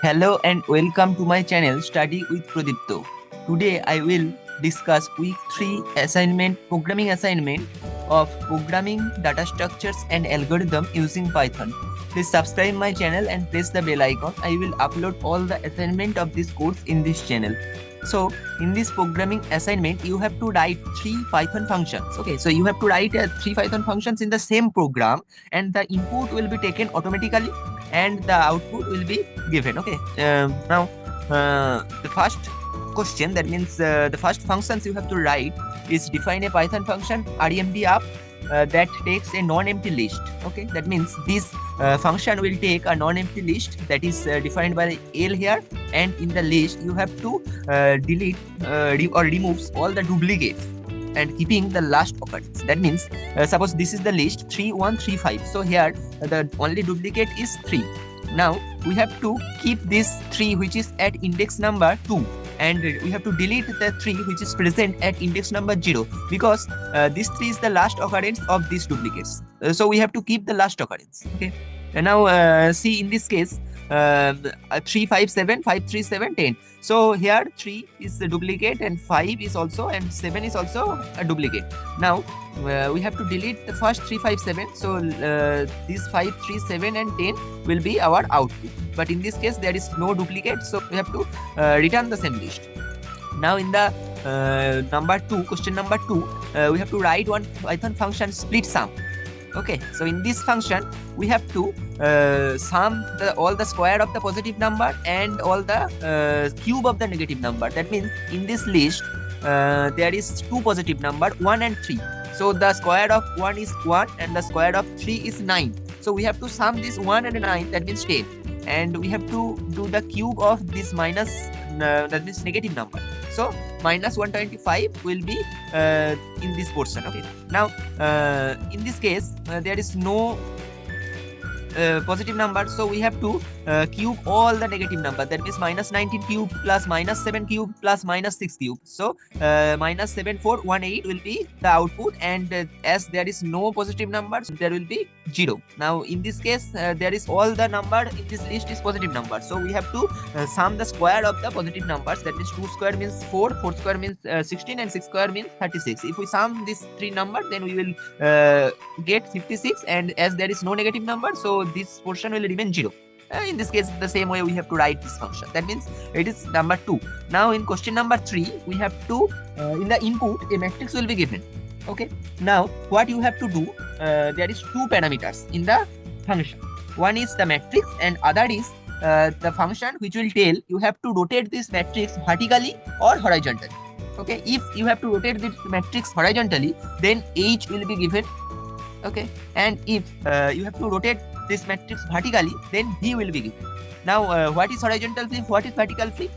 Hello and welcome to my channel Study with Pradipto. Today I will discuss week 3 programming assignment of programming data structures and algorithm using Python. Please subscribe my channel and press the bell icon. I will upload all the assignment of this course in this channel. So in this programming assignment, you have to write 3 Python functions. Okay, so you have to write 3 Python functions in the same program, and the input will be taken automatically and the output will be given. Okay, now the first question, that means the first functions you have to write is define a Python function remd up that takes a non-empty list. Okay, that means this function will take a non-empty list that is defined by L here, and in the list you have to delete or remove all the duplicates and keeping the last occurrence. That means suppose this is the list 3 1 3 5, so here the only duplicate is 3. Now we have to keep this 3 which is at index number 2, and we have to delete the 3 which is present at index number 0, because this 3 is the last occurrence of these duplicates. So we have to keep the last occurrence. Okay, and now see in this case 3 5 7 5 3 7 10. So here 3 is the duplicate and 5 is also, and 7 is also a duplicate. Now we have to delete the first 3 5 7. So these 5 3 7 and 10 will be our output, but in this case there is no duplicate, so we have to return the same list. Now in the question number 2, we have to write one Python function split sum. Okay, so in this function we have to sum all the square of the positive number and all the cube of the negative number. That means in this list there is 2 positive number 1 and 3. So the square of 1 is 1 and the square of 3 is 9. So we have to sum this 1 and 9, that means 10, and we have to do the cube of this minus that means negative number. So minus 125 will be in this portion. Okay, now in this case there is no positive number, so we have to cube all the negative number. That means minus 19 cube plus minus 7 cube plus minus 6 cube. So minus 7418 will be the output, and as there is no positive numbers, there will be 0. Now in this case there is all the number in this list is positive number, so we have to sum the square of the positive numbers. That means 2 square means 4, 4 square means 16, and 6 square means 36. If we sum these 3 numbers, then we will get 56, and as there is no negative number, so this portion will remain 0. In this case, the same way we have to write this function. That means it is number 2. Now in question number 3, we have to in the input a matrix will be given. Okay, now what you have to do, there is 2 parameters in the function. One is the matrix and other is the function which will tell you have to rotate this matrix vertically or horizontally. Okay, if you have to rotate this matrix horizontally, then H will be given. Okay, and if you have to rotate this matrix vertically, then V will be given. Now what is horizontal flip, what is vertical flip?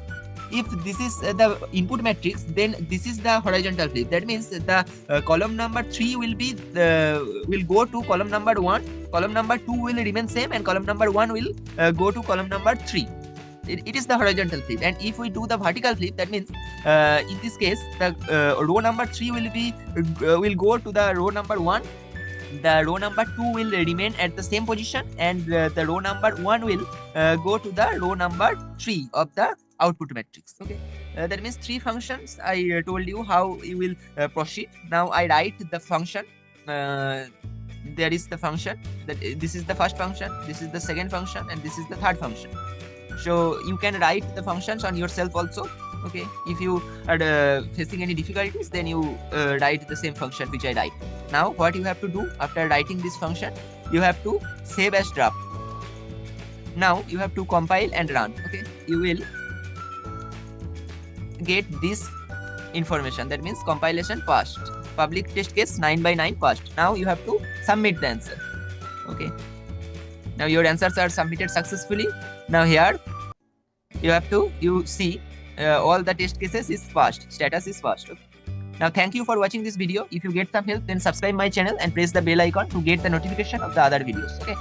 If this is the input matrix, then this is the horizontal flip. That means the column number 3 will be will go to column number 1, column number 2 will remain same, and column number 1 will go to column number 3. It is the horizontal flip. And if we do the vertical flip, that means in this case the row number 3 will go to the row number 1, the row number 2 will remain at the same position, and the row number 1 will go to the row number 3 of the output matrix. Okay, that means 3 functions. I told you how you will proceed. Now I write the function. There is the function that this is the first function, this is the second function, and this is the third function. So you can write the functions on yourself also. Okay, if you are facing any difficulties, then you write the same function which I write. Now what you have to do after writing this function, you have to save as draft. Now you have to compile and run. Okay, you will get this information. That means compilation passed, public test case 9/9 passed. Now you have to submit the answer. Okay, now your answers are submitted successfully. Now here you see all the test cases is passed, status is passed. Okay. Now thank you for watching this video. If you get some help, then subscribe my channel and press the bell icon to get the notification of the other videos. Okay.